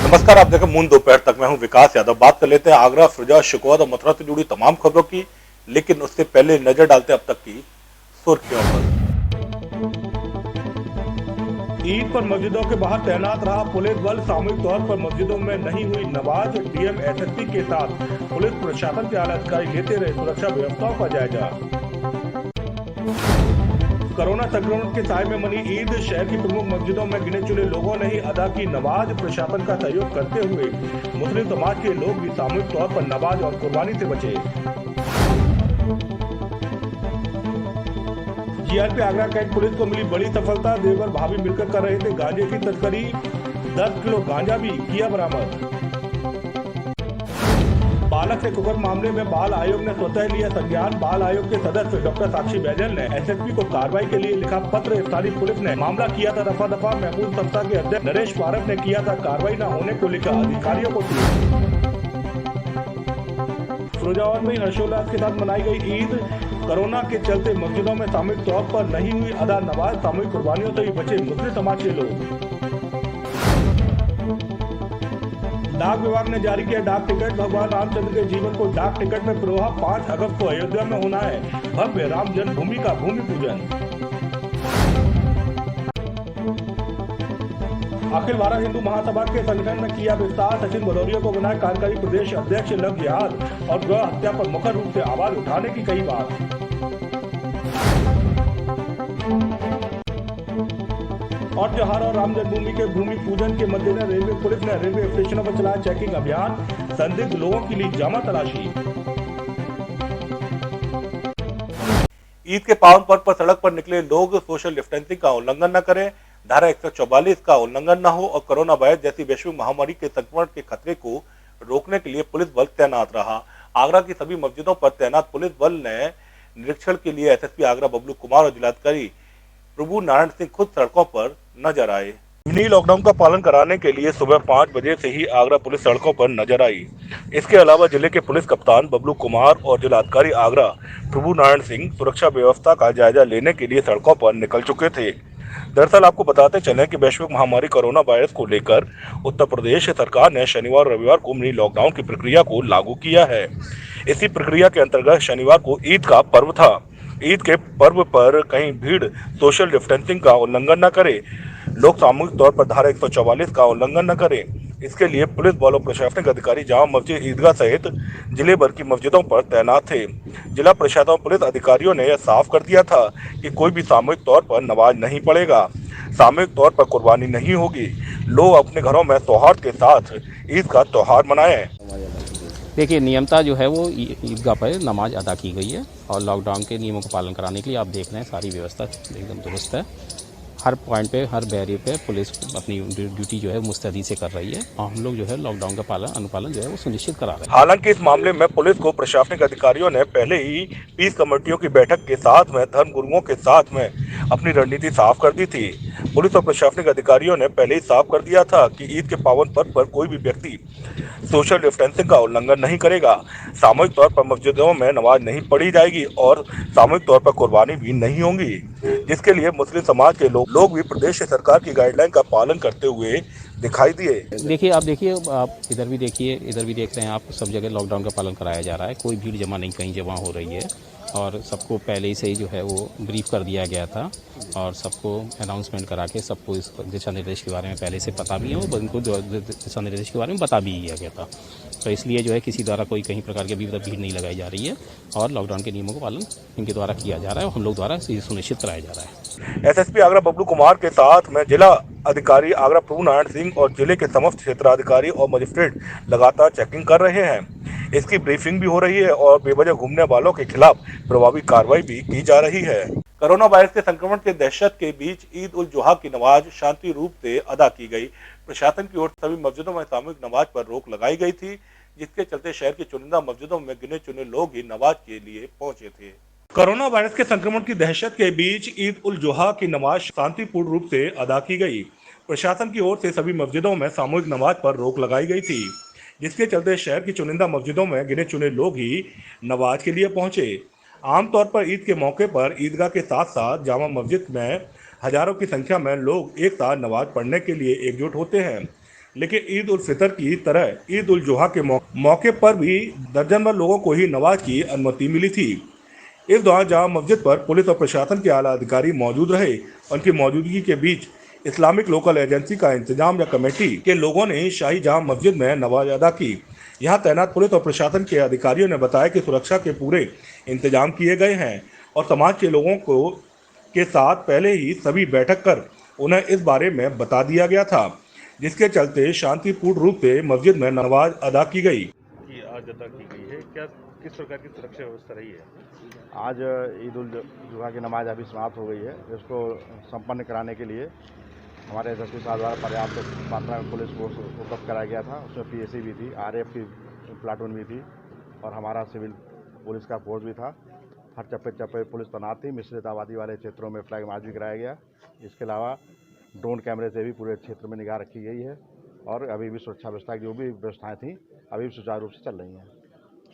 नमस्कार, आप देखें मून दोपहर तक। मैं हूं विकास यादव। बात कर लेते हैं आगरा, फिरोजाबाद, शिकोहात और मथुरा से जुड़ी तमाम खबरों की, लेकिन उससे पहले नजर डालते हैं अब तक की सुर्खियों पर। ईद पर मस्जिदों के बाहर तैनात रहा पुलिस बल। सामूहिक तौर पर मस्जिदों में नहीं हुई नमाज। डीएम एसएसपी के साथ पुलिस प्रशासन के आला अधिकारी लेते रहे सुरक्षा व्यवस्थाओं का जायजा। कोरोना संक्रमण के साए में मनी ईद। शहर की प्रमुख मस्जिदों में गिने चुने लोगों ने ही अदा की नमाज। प्रशासन का सहयोग करते हुए मुस्लिम समाज के लोग भी सामूहिक तौर पर नमाज और कुर्बानी से बचे। जीआरपी आगरा कैंट पुलिस को मिली बड़ी सफलता। देवर भाभी मिलकर कर रहे थे गांजे की तस्करी। 10 किलो गांजा भी किया बरामद। बालक से कुकर मामले में बाल आयोग ने स्वतः लिया संज्ञान। बाल आयोग के सदस्य डॉक्टर साक्षी बैजल ने एसएसपी को कार्रवाई के लिए लिखा पत्र। स्थानीय पुलिस ने मामला किया था रफा दफा। महमूद संस्था के अध्यक्ष नरेश पारक ने किया था कार्रवाई न होने को लिखा अधिकारियों को। फिरोजाबाद में हर्षोल्लास के साथ मनाई गई ईद। कोरोना के चलते मस्जिदों में सामूहिक तौर पर नहीं हुई अदा नमाज। सामूहिक कुर्बानियों से ही बचे मुस्लिम समाज के लोग। डाक विभाग ने जारी किया डाक टिकट। भगवान रामचंद्र के जीवन को डाक टिकट में पिरोहा। 5 अगस्त को अयोध्या में होना है भव्य राम जन्मभूमि का भूमि पूजन। अखिल भारत हिंदू महासभा के संगठन में किया विस्तार। सचिन भदौरिया को बनाया कार्यकारी प्रदेश अध्यक्ष। लव जिहाद और गौ हत्या पर मुखर रूप से आवाज उठाने की कही बात। और त्योहार और राम जन्मभूमि के भूमि पूजन के मद्देनजर रेलवे पुलिस ने रेलवे स्टेशनों पर चलाया चेकिंग अभियान। संदिग्ध लोगों के लिए जामा तलाशी। ईद के पावन पर्व पर सड़क पर निकले लोग सोशल डिस्टेंसिंग का उल्लंघन न करें, धारा 144 का उल्लंघन न हो और कोरोना वायरस जैसी वैश्विक महामारी के संक्रमण के खतरे को रोकने के लिए पुलिस बल तैनात रहा। आगरा की सभी मस्जिदों पर तैनात पुलिस बल ने निरीक्षण के लिए एसएसपी आगरा बबलू कुमार और जिलाधिकारी प्रभु नारायण सिंह खुद सड़कों पर नजर आए। मिनी लॉकडाउन का पालन कराने के लिए सुबह 5 बजे से ही आगरा पुलिस सड़कों पर नजर आई। इसके अलावा जिले के पुलिस कप्तान बबलू कुमार और जिलाधिकारी आगरा प्रभु नारायण सिंह सुरक्षा व्यवस्था का जायजा लेने के लिए सड़कों पर निकल चुके थे। दरअसल आपको बताते चलें कि वैश्विक महामारी कोरोना वायरस को लेकर उत्तर प्रदेश सरकार ने शनिवार और रविवार को मिनी लॉकडाउन की प्रक्रिया को लागू किया है। इसी प्रक्रिया के अंतर्गत शनिवार को ईद का पर्व था। ईद के पर्व पर कहीं भीड़ सोशल डिस्टेंसिंग का उल्लंघन न करे, लोग सामूहिक तौर पर धारा 144 का उल्लंघन न करें। इसके लिए पुलिस बल और प्रशासनिक अधिकारी जामा मस्जिद, ईदगाह सहित जिले भर की मस्जिदों पर तैनात थे। जिला प्रशासन और पुलिस अधिकारियों ने यह साफ कर दिया था कि कोई भी सामूहिक तौर पर नमाज नहीं पढ़ेगा, सामूहिक तौर पर कुर्बानी नहीं होगी। लोग अपने घरों में सौहार्द के साथ ईद का त्योहार मनाएं। देखिए, नियमता जो है वो ईदगाह पर नमाज अदा की गई है और लॉकडाउन के नियमों का पालन कराने के लिए आप देख रहे हैं सारी व्यवस्था एकदम दुरुस्त है। हर पॉइंट पे, हर बैरियर पे पुलिस अपनी ड्यूटी जो है मुस्तैदी से कर रही है और हम लोग जो है लॉकडाउन का अनुपालन जो है वो सुनिश्चित करा रहे हैं। हालांकि इस मामले में पुलिस को प्रशासनिक अधिकारियों ने पहले ही पीस कमेटियों की बैठक के साथ में धर्म गुरुओं के साथ में अपनी रणनीति साफ कर दी थी। पुलिस और प्रशासनिक अधिकारियों ने पहले ही साफ कर दिया था कि ईद के पावन पर्व पर कोई भी व्यक्ति सोशल डिस्टेंसिंग का उल्लंघन नहीं करेगा, सामूहिक तौर पर मस्जिदों में नमाज नहीं पढ़ी जाएगी और सामूहिक तौर पर कुर्बानी भी नहीं होंगी, जिसके लिए मुस्लिम समाज के लोग भी प्रदेश सरकार की गाइडलाइन का पालन करते हुए दिखाई दिए। देखिए, आप इधर भी देखिए, इधर भी देख रहे हैं आप, सब जगह लॉकडाउन का पालन कराया जा रहा है। कोई भीड़ जमा नहीं कहीं जमा हो रही है और सबको पहले ही से ही जो है वो ब्रीफ कर दिया गया था और सबको अनाउंसमेंट करा के सबको इस दिशा निर्देश के बारे में पहले से पता भी है, वो उनको दिशा निर्देश के बारे में बता भी दिया गया था। तो इसलिए जो है किसी द्वारा कोई कहीं प्रकार की अभी तक भीड़ नहीं लगाई जा रही है और लॉकडाउन के नियमों का पालन इनके द्वारा किया जा रहा है और हम लोग द्वारा इसे सुनिश्चित कराया जा रहा है। एसएसपी आगरा बबलू कुमार के साथ में जिला अधिकारी आगरा प्रभु नारायण सिंह और जिले के समस्त क्षेत्राधिकारी और मजिस्ट्रेट लगातार चेकिंग कर रहे हैं। इसकी ब्रीफिंग भी हो रही है और बेवजह घूमने वालों के खिलाफ प्रभावी कार्रवाई भी की जा रही है। कोरोना वायरस के संक्रमण के दहशत के बीच ईद उल जुहा की नमाज शांति रूप से अदा की गई। प्रशासन की ओर से सभी मस्जिदों में सामूहिक नमाज पर रोक लगाई गई थी, जिसके चलते शहर की चुनिंदा मस्जिदों में गिने चुने लोग ही नमाज के लिए पहुंचे थे। कोरोना वायरस के संक्रमण की दहशत के बीच ईद उल जुहा की नमाज शांतिपूर्ण रूप से अदा की गई। प्रशासन की ओर से सभी मस्जिदों में सामूहिक नमाज पर रोक लगाई गई थी, जिसके चलते शहर की चुनिंदा मस्जिदों में गिने चुने लोग ही नमाज के लिए पहुंचे। आमतौर पर ईद के मौके पर ईदगाह के साथ साथ जामा मस्जिद में हजारों की संख्या में लोग एक साथ नमाज पढ़ने के लिए एकजुट होते हैं। लेकिन ईद उल फितर की तरह ईद उल जुहा के मौके पर भी दर्जन भर लोगों को ही नमाज की अनुमति मिली थी। इस दौरान जामा मस्जिद पर पुलिस और प्रशासन के आला अधिकारी मौजूद रहे। उनकी मौजूदगी के बीच इस्लामिक लोकल एजेंसी का इंतजाम या कमेटी के लोगों ने शाही जामा मस्जिद में नमाज अदा की। यहां तैनात पुलिस और प्रशासन के अधिकारियों ने बताया कि सुरक्षा के पूरे इंतजाम किए गए हैं और समाज के लोगों को के साथ पहले ही सभी बैठक कर उन्हें इस बारे में बता दिया गया था, जिसके चलते शांतिपूर्ण रूप से मस्जिद में नमाज अदा की गई। की आज अदा की गई है, क्या किस प्रकार की सुरक्षा व्यवस्था रही है? आज ईद उल जुहा की नमाज अभी समाप्त हो गई है। इसको संपन्न कराने के लिए हमारे एसएसपी साहब द्वारा पर्याप्त मात्रा में पुलिस फोर्स उपलब्ध कराया गया था। उसमें पीएसी भी थी, आरएएफ की प्लाटून भी थी और हमारा सिविल पुलिस का फोर्स भी था। हर चप्पे चप्पे पुलिस तैनात थी। मिश्रित आबादी वाले क्षेत्रों में फ्लैग मार्च भी कराया गया। इसके अलावा ड्रोन कैमरे से भी पूरे क्षेत्र में निगाह रखी गई है और अभी भी सुरक्षा व्यवस्था की जो भी व्यवस्थाएं थी अभी भी सुचारू रूप से चल रही हैं।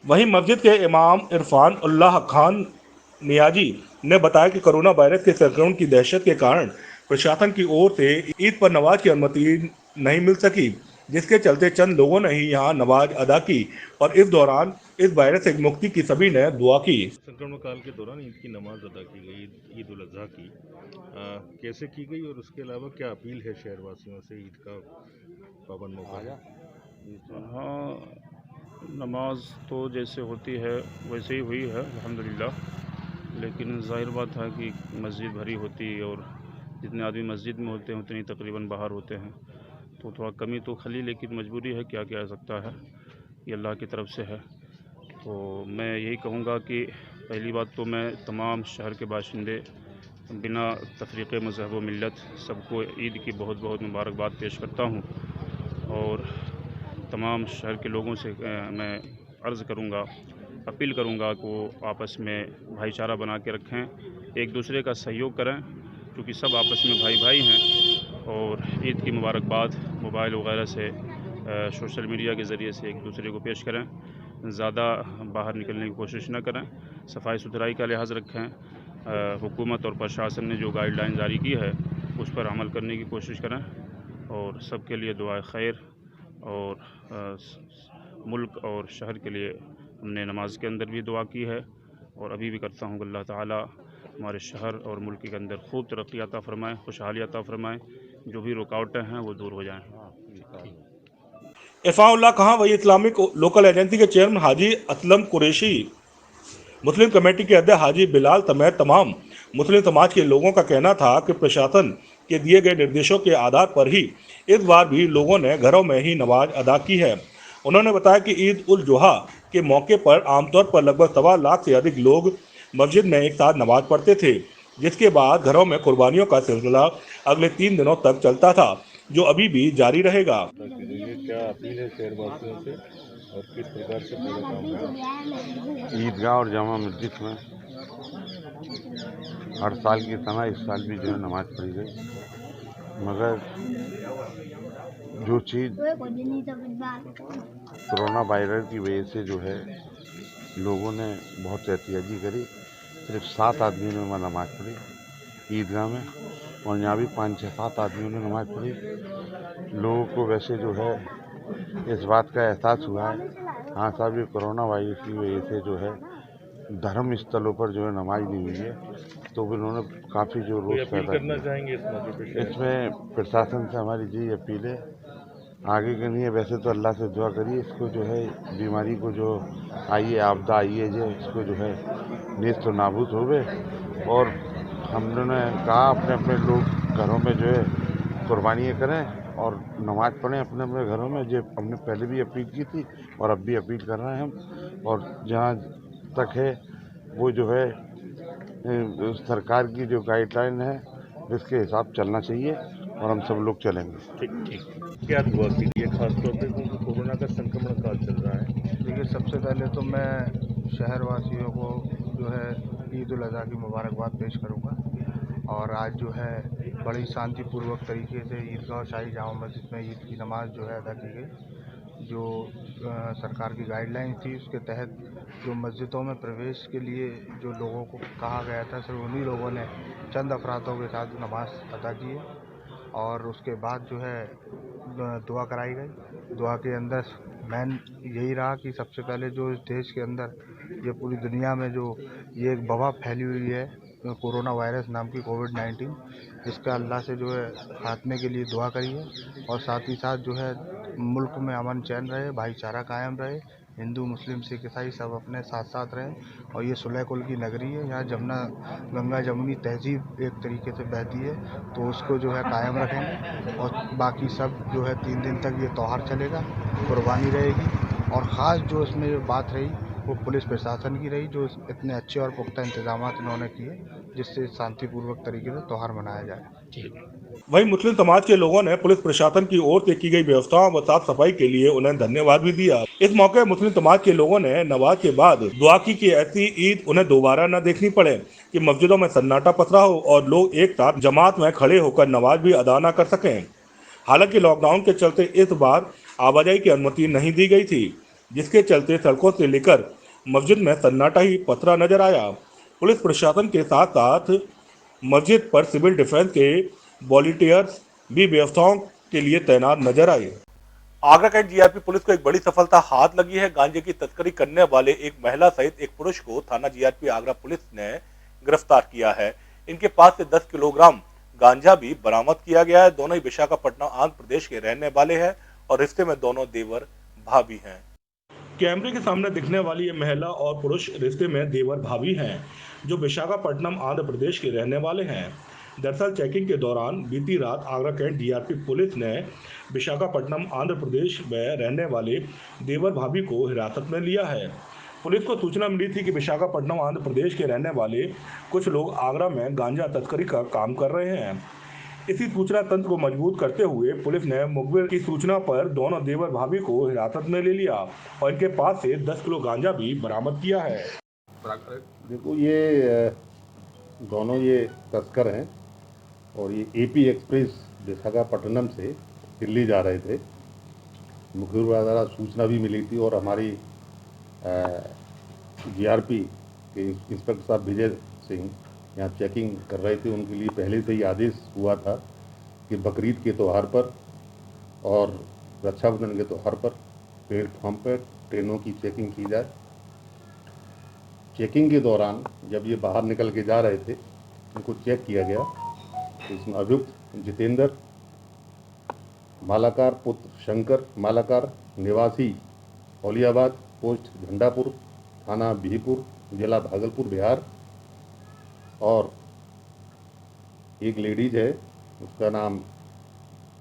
वहीं मस्जिद के इमाम इरफान उल्लाह खान नियाजी ने बताया कि कोरोना वायरस के संक्रमण की दहशत के कारण प्रशासन की ओर से ईद पर नमाज की अनुमति नहीं मिल सकी, जिसके चलते चंद लोगों ने ही यहां नमाज अदा की और इस दौरान इस वायरस से मुक्ति की सभी ने दुआ की। संक्रमण काल के दौरान ईद की नमाज अदा की गई, ईद उल अजहा की कैसे की गई और उसके अलावा क्या अपील है शहरवासियों से ईद का पावन मौका है? हाँ, नमाज तो जैसे होती है वैसे ही हुई है अल्हम्दुलिल्लाह, लेकिन जाहिर बात है कि मस्जिद भरी होती है और जितने आदमी मस्जिद में होते हैं उतने तकरीबन बाहर होते हैं, तो थोड़ा कमी तो खली, लेकिन मजबूरी है, क्या किया जा सकता है, ये अल्लाह की तरफ से है। तो मैं यही कहूँगा कि पहली बात तो मैं तमाम शहर के बाशिंदे बिना तफरीक़े मज़हब व मिल्लत सबको ईद की बहुत बहुत मुबारकबाद पेश करता हूँ और तमाम शहर के लोगों से मैं अर्ज़ करूँगा, अपील करूँगा कि वो आपस में भाईचारा बना के रखें, एक दूसरे का सहयोग करें, क्योंकि सब आपस में भाई भाई हैं। और ईद की मुबारकबाद मोबाइल वगैरह से सोशल मीडिया के ज़रिए से एक दूसरे को पेश करें, ज़्यादा बाहर निकलने की कोशिश न करें, सफाई सुथराई का लिहाज रखें, हुकूमत और प्रशासन ने जो गाइडलाइन जारी की है उस पर अमल करने की कोशिश करें और सबके लिए दुआ खैर और मुल्क और शहर के लिए हमने नमाज के अंदर भी दुआ की है और अभी भी करता हूँ कि अल्लाह ताला हमारे शहर और मुल्क के अंदर खूब तरक्की अता फ़रमाएँ, खुशहाली अता फ़रमाएँ, जो भी रुकावटें हैं वो दूर हो जाएँ। इरफान खान वही इस्लामिक लोकल एजेंसी के चेयरमैन हाजी असलम कुरैशी, मुस्लिम कमेटी के अध्यक्ष हाजी बिलाल समेत तमाम मुस्लिम समाज के लोगों का कहना था कि प्रशासन के दिए गए निर्देशों के आधार पर ही इस बार भी लोगों ने घरों में ही नमाज अदा की है। उन्होंने बताया कि ईद उल जुहा के मौके पर आमतौर पर लगभग 1.25 लाख से अधिक लोग मस्जिद में एक साथ नमाज पढ़ते थे, जिसके बाद घरों में कुर्बानियों का सिलसिला अगले 3 दिनों तक चलता था, जो अभी भी जारी रहेगा। क्या अपील है शहरवासियों से और किस प्रकार से पूरा काम होगा? ईदगाह और जामा मस्जिद में हर साल की तरह इस साल भी जो है नमाज पढ़ी गई, मगर जो चीज़ कोरोना वायरस की वजह से जो है लोगों ने बहुत एहतियाती करी, सिर्फ 7 आदमियों ने वहाँ नमाज पढ़ी ईदगाह में और यहाँ भी 5-6-7 आदमियों ने नमाज पढ़ी। लोगों को वैसे जो है इस बात का एहसास हुआ है, हाँ साहब, ये कोरोना वायरस की वजह से जो है धर्म स्थलों पर जो है नमाज नहीं हुई है, तो फिर उन्होंने काफ़ी जो रोष पैदा करना चाहेंगे इस मौके पे? इसमें प्रशासन से हमारी जी अपील है, आगे के नहीं है, वैसे तो अल्लाह से दुआ करिए, इसको जो है बीमारी को जो आई है, आपदा आई है, जो इसको जो है नेस्त नाबूद हो गए। और हमने कहा अपने अपने लोग घरों में जो है कुर्बानियाँ करें और नमाज पढ़ें अपने अपने घरों में, जो हमने पहले भी अपील की थी और अब भी अपील कर रहे हैं हम। और जहाँ तक है वो जो है सरकार की जो गाइडलाइन है इसके हिसाब चलना चाहिए और हम सब लोग चलेंगे। ठीक। क्या दुआ की है खासतौर पे क्योंकि कोरोना का संक्रमण काल चल रहा है? देखिए, सबसे पहले तो मैं शहरवासियों को जो है ईद उल अज़हा की मुबारकबाद पेश करूंगा और आज जो है बड़ी शांतिपूर्वक तरीके से ईदगाह और शाही जामा मस्जिद में ईद की नमाज जो है अदा की गई। जो सरकार की गाइडलाइन थी उसके तहत जो मस्जिदों में प्रवेश के लिए जो लोगों को कहा गया था, सिर्फ उन्हीं लोगों ने चंद अफरादों के साथ नमाज अदा की है और उसके बाद जो है दुआ कराई गई। दुआ के अंदर मेन यही रहा कि सबसे पहले जो इस देश के अंदर ये पूरी दुनिया में जो ये एक वबा फैली हुई है कोरोना वायरस नाम की कोविड-19, इसका अल्लाह से जो है खात्मे के लिए दुआ करी है और साथ ही साथ जो है मुल्क में अमन चैन रहे, भाईचारा कायम रहे, हिंदू मुस्लिम सिख ईसाई सब अपने साथ साथ रहें। और ये सुलह कुल की नगरी है, यहाँ जमुना गंगा जमुनी तहजीब एक तरीके से बहती है, तो उसको जो है कायम रखेंगे। और बाकी सब जो है 3 दिन तक ये त्यौहार चलेगा, कुर्बानी रहेगी। और ख़ास जो इसमें जो बात रही वो पुलिस प्रशासन की रही, जो इतने अच्छे और पुख्ता इंतजाम इन्होंने किए जिससे शांतिपूर्वक तरीके से त्यौहार मनाया जाए। वहीं मुस्लिम समाज के लोगों ने पुलिस प्रशासन की ओर से की गई व्यवस्थाओं व साफ सफाई के लिए उन्हें धन्यवाद भी दिया। इस मौके मुस्लिम समाज के लोगों ने नमाज के बाद दुआ की कि ऐसी ईद उन्हें दोबारा न देखनी पड़े, कि मस्जिदों में सन्नाटा पसरा हो और लोग एक साथ जमात में खड़े होकर नमाज भी अदा न कर सकें। हालांकि लॉकडाउन के चलते इस बार आवाजाही की अनुमति नहीं दी गई थी, जिसके चलते सड़कों से लेकर मस्जिद में सन्नाटा ही पसरा नजर आया। पुलिस प्रशासन के साथ साथ मस्जिद पर सिविल डिफेंस के वॉलंटियर्स भी व्यवस्थाओं के लिए तैनात नजर आए। आगरा कैंट जीआरपी पुलिस को एक बड़ी सफलता हाथ लगी है। गांजे की तस्करी करने वाले एक महिला सहित एक पुरुष को थाना जीआरपी आगरा पुलिस ने गिरफ्तार किया है। इनके पास से 10 किलोग्राम गांजा भी बरामद किया गया है। दोनों ही विशाखापट्टनम आंध्र प्रदेश के रहने वाले हैं और रिश्ते में दोनों देवर भाभी हैं। कैमरे के सामने दिखने वाली ये महिला और पुरुष रिश्ते में देवर भाभी हैं, जो विशाखापट्टनम आंध्र प्रदेश के रहने वाले हैं। दरअसल चेकिंग के दौरान बीती रात आगरा कैंट जीआरपी पुलिस ने विशाखापट्टनम आंध्र प्रदेश में रहने वाले देवर भाभी को हिरासत में लिया है। पुलिस को सूचना मिली थी कि विशाखापट्टनम आंध्र प्रदेश के रहने वाले कुछ लोग आगरा में गांजा तस्करी का काम कर रहे हैं। इसी सूचना तंत्र को मजबूत करते हुए पुलिस ने मुखबिर की सूचना पर दोनों देवर भाभी को हिरासत में ले लिया और इनके पास से 10 किलो गांजा भी बरामद किया है। देखो, ये दोनों ये तस्कर हैं और ये एपी एक्सप्रेस विशाखापट्टनम से दिल्ली जा रहे थे। मुखबिर द्वारा सूचना भी मिली थी और हमारी जीआरपी के इंस्पेक्टर साहब विजय सिंह यहाँ चेकिंग कर रहे थे। उनके लिए पहले से ही आदेश हुआ था कि बकरीद के त्यौहार पर और रक्षाबंधन के त्यौहार पर प्लेटफॉर्म पर ट्रेनों की चेकिंग की जाए। चेकिंग के दौरान जब ये बाहर निकल के जा रहे थे, उनको चेक किया गया तो इसमें अभियुक्त जितेंद्र मालाकार पुत्र शंकर मालाकार निवासी औलियाबाद पोस्ट झंडापुर थाना बिहीपुर जिला भागलपुर बिहार और एक लेडीज है, उसका नाम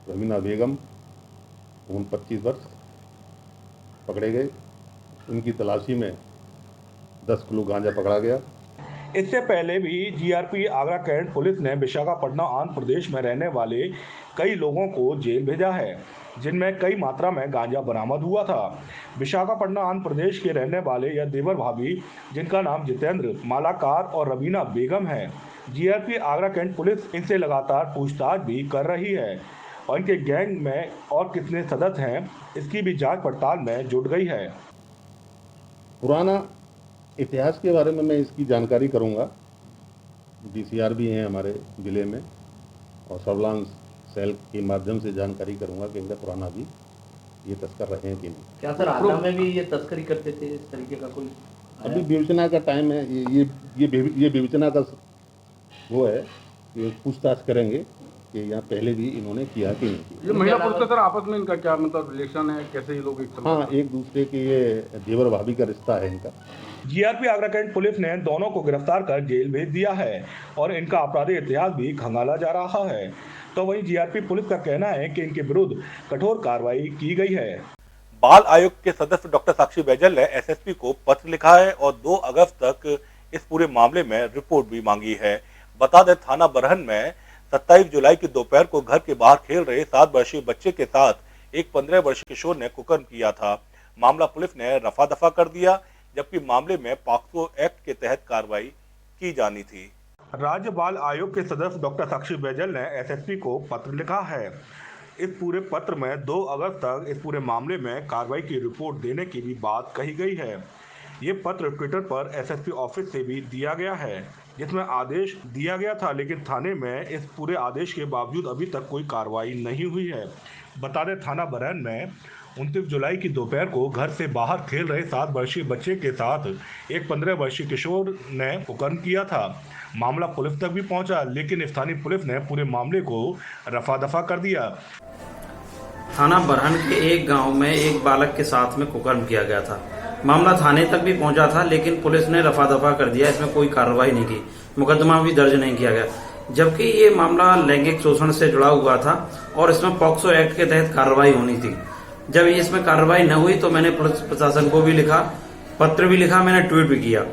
रवीना बेगम, उन 25 वर्ष पकड़े गए। उनकी तलाशी में 10 किलो गांजा पकड़ा गया। इससे पहले भी जीआरपी आगरा कैंट पुलिस ने विशाखापट्टनम आंध्र प्रदेश में रहने वाले कई लोगों को जेल भेजा है, जिनमें कई मात्रा में गांजा बरामद हुआ था। विशाखापट्टनम आंध्र प्रदेश के रहने वाले यह देवर भाभी, जिनका नाम जितेंद्र मालाकार और रवीना बेगम है, जीआरपी आगरा कैंट पुलिस इनसे लगातार पूछताछ भी कर रही है और इनके गैंग में और कितने सदस्य हैं, इसकी भी जांच पड़ताल में जुट गई है। पुराना इतिहास के बारे में मैं इसकी जानकारी करूंगा। डीसीआर भी हैं हमारे ज़िले में और सर्विलांस सेल के माध्यम से जानकारी करूंगा कि इनका पुराना भी ये तस्कर रहे हैं कि नहीं। क्या सर आगरा में भी ये तस्करी करते थे? इस तरीके का कोई अभी विवेचना का टाइम है। ये विवेचना का वो है कि पूछताछ करेंगे कि यहाँ पहले भी इन्होंने किया कि नहीं किया। ये महिला पुरुष सर आपस में इनका क्या मतलब रिलेशन है, कैसे ये लोग एक हाँ, एक दूसरे के ये देवर भाभी का रिश्ता है इनका। जीआरपी आगरा कैंट पुलिस ने दोनों को गिरफ्तार कर जेल भेज दिया है और इनका आपराधिक इतिहास भी खंगाला जा रहा है। तो वहीं जीआरपी पुलिस का कहना है कि इनके विरुद्ध कठोर कार्रवाई की गई है। बाल आयोग के सदस्य डॉक्टर साक्षी बैजल ने एसएसपी को पत्र लिखा है और 2 अगस्त तक इस पूरे मामले में रिपोर्ट भी मांगी है। बता दें, थाना बरहन में 27 जुलाई की दोपहर को घर के बाहर खेल रहे 7 वर्षीय बच्चे के साथ एक 15 वर्षीय किशोर ने कुकर्म किया था। मामला पुलिस ने रफा दफा कर दिया, जबकि मामले में पॉक्सो एक्ट के तहत कार्रवाई की जानी थी। राज्य बाल आयोग के सदस्य डॉक्टर साक्षी बैजल ने एसएसपी को पत्र लिखा है। इस पूरे पत्र में 2 अगस्त तक इस पूरे मामले में कार्रवाई की रिपोर्ट देने की भी बात कही गई है। ये पत्र ट्विटर पर एसएसपी ऑफिस से भी दिया गया है, जिसमें आदेश दिया गया था, लेकिन थाने में इस पूरे आदेश के बावजूद अभी तक कोई कार्रवाई नहीं हुई है। बता दें थाना बरहन में 29 जुलाई की दोपहर को घर से बाहर खेल रहे 7 वर्षीय बच्चे के साथ एक 15 वर्षीय किशोर ने कुकर्म किया था। मामला पुलिस तक भी पहुंचा, लेकिन स्थानीय पुलिस ने पूरे मामले को रफा दफा कर दिया। थाना बरहन के एक गांव में एक बालक के साथ में कुकर्म किया गया था। मामला थाने तक भी पहुंचा था, लेकिन पुलिस ने रफा दफा कर दिया। इसमें कोई कार्रवाई नहीं की, मुकदमा भी दर्ज नहीं किया गया, जबकि ये मामला लैंगिक शोषण से जुड़ा हुआ था और इसमें पॉक्सो एक्ट के तहत कार्रवाई होनी थी। जब इसमें कार्रवाई न हुई तो मैंने पुलिस प्रशासन को भी लिखा, पत्र भी लिखा, मैंने ट्वीट भी किया,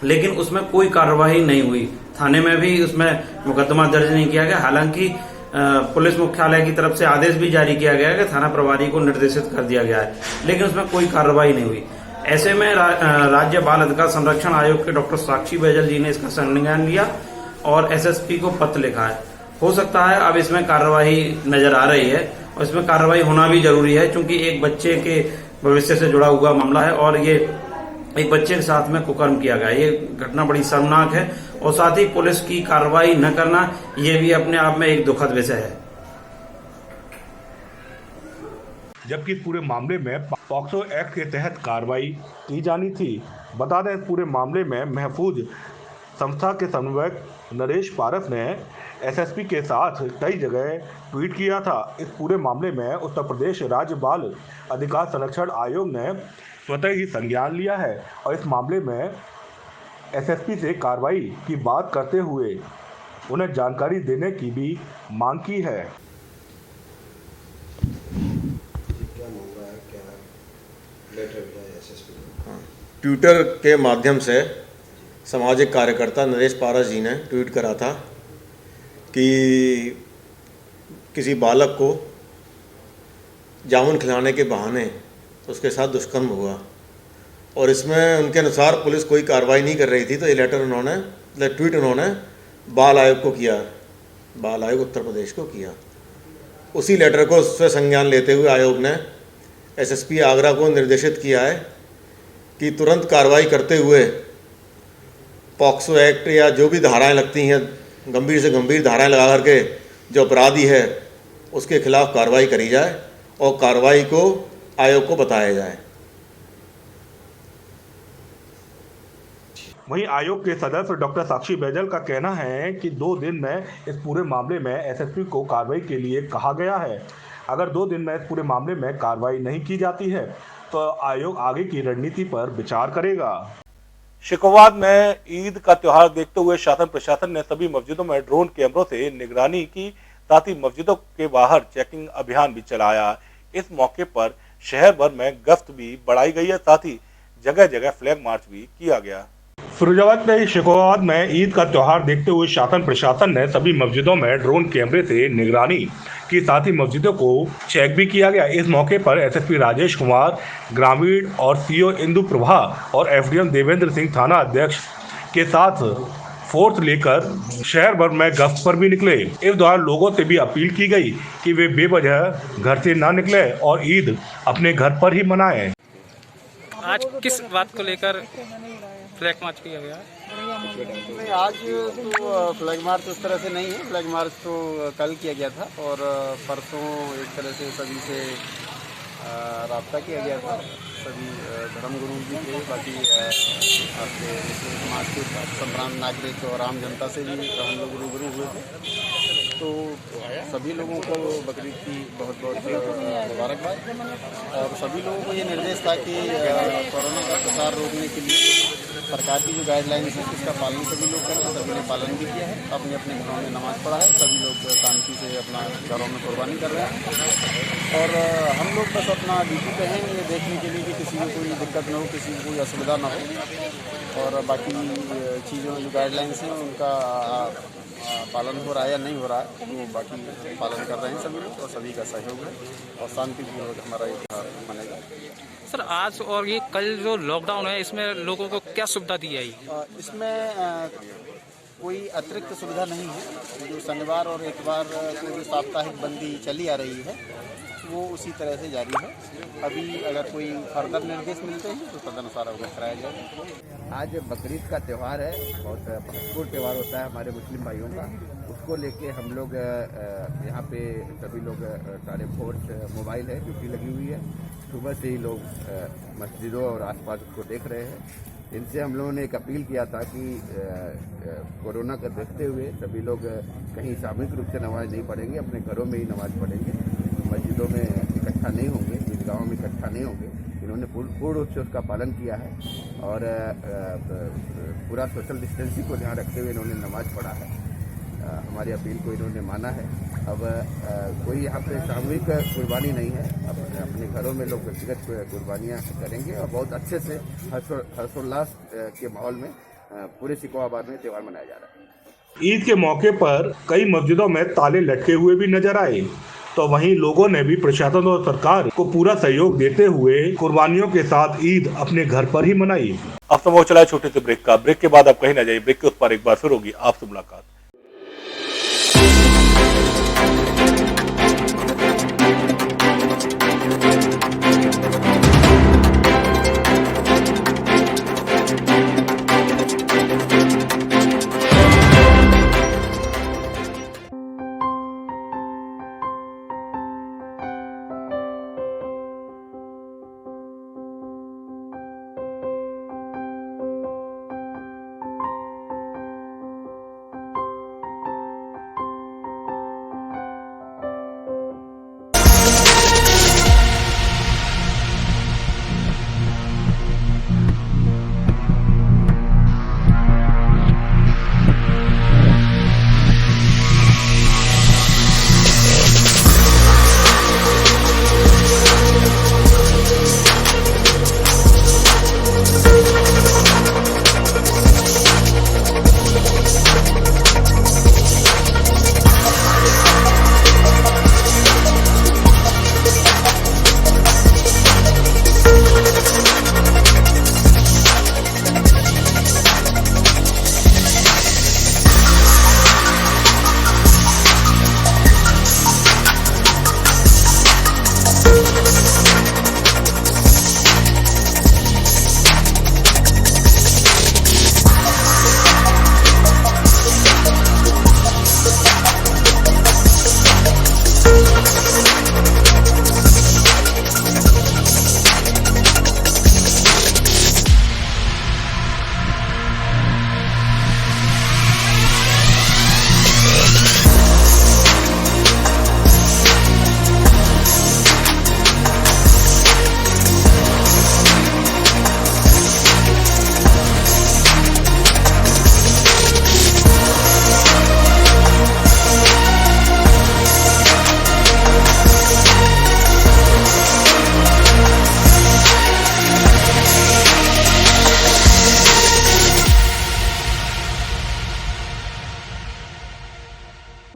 लेकिन उसमें कोई कार्रवाई नहीं हुई। थाने में भी उसमें मुकदमा दर्ज नहीं किया गया। हालांकि पुलिस मुख्यालय की तरफ से आदेश भी जारी किया गया है कि थाना प्रभारी को निर्देशित कर दिया गया है, लेकिन उसमें कोई कार्रवाई नहीं हुई। ऐसे में राज्य बाल अधिकार संरक्षण आयोग के डॉक्टर साक्षी बैजल जी ने इसका संज्ञान लिया और एसएसपी को पत्र लिखा है। हो सकता है अब इसमें कार्रवाई नजर आ रही है और इसमें कार्रवाई होना भी जरूरी है, क्योंकि एक बच्चे के भविष्य से जुड़ा हुआ मामला है और ये एक बच्चे के साथ में कुकर्म किया गया। ये घटना बड़ी शर्मनाक है और साथ ही पुलिस की कार्रवाई न करना ये भी अपने आप में एक दुखद विषय है। जबकि पूरे मामले में पॉक्सो एक्ट के तहत कार्रवाई की जानी थी। बता दें, पूरे मामले में महफूज संस्था के समन्वयक नरेश पारस ने एसएसपी के साथ कई जगह ट्वीट किया था। इस पूरे मामले में उत्तर प्रदेश राज्य बाल अधिकार संरक्षण आयोग ने स्वतः ही संज्ञान लिया है और इस मामले में एसएसपी से कार्रवाई की बात करते हुए उन्हें जानकारी देने की भी मांग की है। ट्विटर के माध्यम से सामाजिक कार्यकर्ता नरेश पारस जी ने ट्वीट करा था कि किसी बालक को जामुन खिलाने के बहाने उसके साथ दुष्कर्म हुआ और इसमें उनके अनुसार पुलिस कोई कार्रवाई नहीं कर रही थी, तो ये ट्वीट उन्होंने बाल आयोग को किया, बाल आयोग उत्तर प्रदेश को किया। उसी लेटर को उससे संज्ञान लेते हुए आयोग ने एसएसपी आगरा को निर्देशित किया है कि तुरंत कार्रवाई करते हुए पॉक्सो एक्ट या जो भी धाराएं लगती हैं, गंभीर से गंभीर धाराएं लगा करके जो अपराधी है उसके खिलाफ कार्रवाई करी जाए और कार्रवाई को आयोग को बताया जाए। वहीं आयोग के सदस्य डॉक्टर साक्षी बैजल का कहना है कि 2 दिन में इस पूरे मामले में एसएसपी को कार्रवाई के लिए कहा गया है। अगर 2 दिन में इस पूरे मामले में कार्रवाई नहीं की जाती है तो आयोग आगे की रणनीति पर विचार करेगा। शिकोवाद में ईद का त्योहार देखते हुए शासन प्रशासन ने सभी मस्जिदों में ड्रोन कैमरों से निगरानी की, साथ ही मस्जिदों के बाहर चेकिंग अभियान भी चलाया। इस मौके पर शहर भर में गश्त भी बढ़ाई गई है, साथ ही जगह जगह फ्लैग मार्च भी किया गया। फिरोजाबाद में शिकोवाद में ईद का त्योहार देखते हुए शासन प्रशासन ने सभी मस्जिदों में ड्रोन कैमरे से निगरानी की, साथ ही मस्जिदों को चेक भी किया गया। इस मौके पर एसएसपी राजेश कुमार ग्रामीण और सीओ इंदु प्रभा और एसडीएम देवेंद्र सिंह थाना अध्यक्ष के साथ फोर्स लेकर शहर भर में गश्त पर भी निकले। इस दौरान लोगों से भी अपील की गई कि वे बेवजह घर से ना निकले और ईद अपने घर पर ही मनाएं। आज किस बात को लेकर फ्लैग मार्च किया गया? नहीं, आज तो फ्लैग मार्च उस तरह से नहीं है। फ्लैग मार्च तो कल किया गया था और परसों एक तरह से सभी से राब्ता किया गया था। सभी धर्मगुरु जी थे, बाकी आपके मुस्लिम समाज के संभ्रांत नागरिक और आम जनता से भी हम लोग रूबरू हुए थे। तो सभी लोगों को बकरीद की बहुत बहुत मुबारकबाद और सभी लोगों को ये निर्देश था कि कोरोना का प्रसार रोकने के लिए सरकार की जो गाइडलाइंस है उसका पालन सभी लोग करें। सभी ने पालन भी किया है, अपने अपने घरों में नमाज़ पढ़ा है, सभी लोग शांति से अपना घरों में कुर्बानी कर रहे हैं और हम लोग बस अपना ड्यूटी पे हैं ये देखने के लिए कि किसी को कोई दिक्कत न हो, किसी को कोई असुविधा न हो और बाकी चीज़ों जो गाइडलाइंस हैं उनका पालन हो रहा है या नहीं हो रहा है तो बाकी पालन कर रहे हैं सभी लोग और सभी का सहयोग है और शांतिपूर्वक हमारा ये त्योहार मनेगा। सर, आज और ये कल जो लॉकडाउन है इसमें लोगों को क्या सुविधा दी जाएगी? इसमें कोई अतिरिक्त सुविधा नहीं है। जो शनिवार और इतवार को जो साप्ताहिक बंदी चली आ रही है वो उसी तरह से जारी है। अभी अगर कोई फर्दर निर्देश मिलते हैं तो तदनुसार अवगत कराया जाएगा। आज बकरीद का त्यौहार है, बहुत महत्वपूर्ण त्यौहार होता है हमारे मुस्लिम भाइयों का। इसको लेके हम लोग यहाँ पे सभी लोग सारे फोर्स मोबाइल है, ड्यूटी लगी हुई है। सुबह से ही लोग मस्जिदों और आसपास उसको देख रहे हैं। इनसे हम लोगों ने एक अपील किया था कि कोरोना को देखते हुए सभी लोग कहीं सामूहिक रूप से नमाज नहीं पढ़ेंगे, अपने घरों में ही नमाज पढ़ेंगे, मस्जिदों में इकट्ठा नहीं होंगे, ईदगाहों में इकट्ठा नहीं होंगे। इन्होंने पूर्ण रूप से उसका पालन किया है और पूरा सोशल डिस्टेंसिंग को ध्यान रखते हुए इन्होंने नमाज पढ़ा है। हमारी अपील को इन्होंने माना है। अब कोई यहाँ पे सामूहिक कुर्बानी नहीं है, अपने घरों में लोग व्यक्तिगत कुर्बानियाँ करेंगे और बहुत अच्छे से हर्षोल्लास के माहौल में पूरे सिकोहाबाद में त्यौहार मनाया जा रहा है। ईद के मौके पर कई मस्जिदों में ताले लटके हुए भी नजर आए, तो वहीं लोगों ने भी प्रशासन और सरकार को पूरा सहयोग देते हुए कुर्बानियों के साथ ईद अपने घर पर ही मनाई। अब समय चला छोटे से ब्रेक का। ब्रेक के बाद आप कहीं न जाइए, ब्रेक के उस पर एक बार फिर होगी आपसे मुलाकात।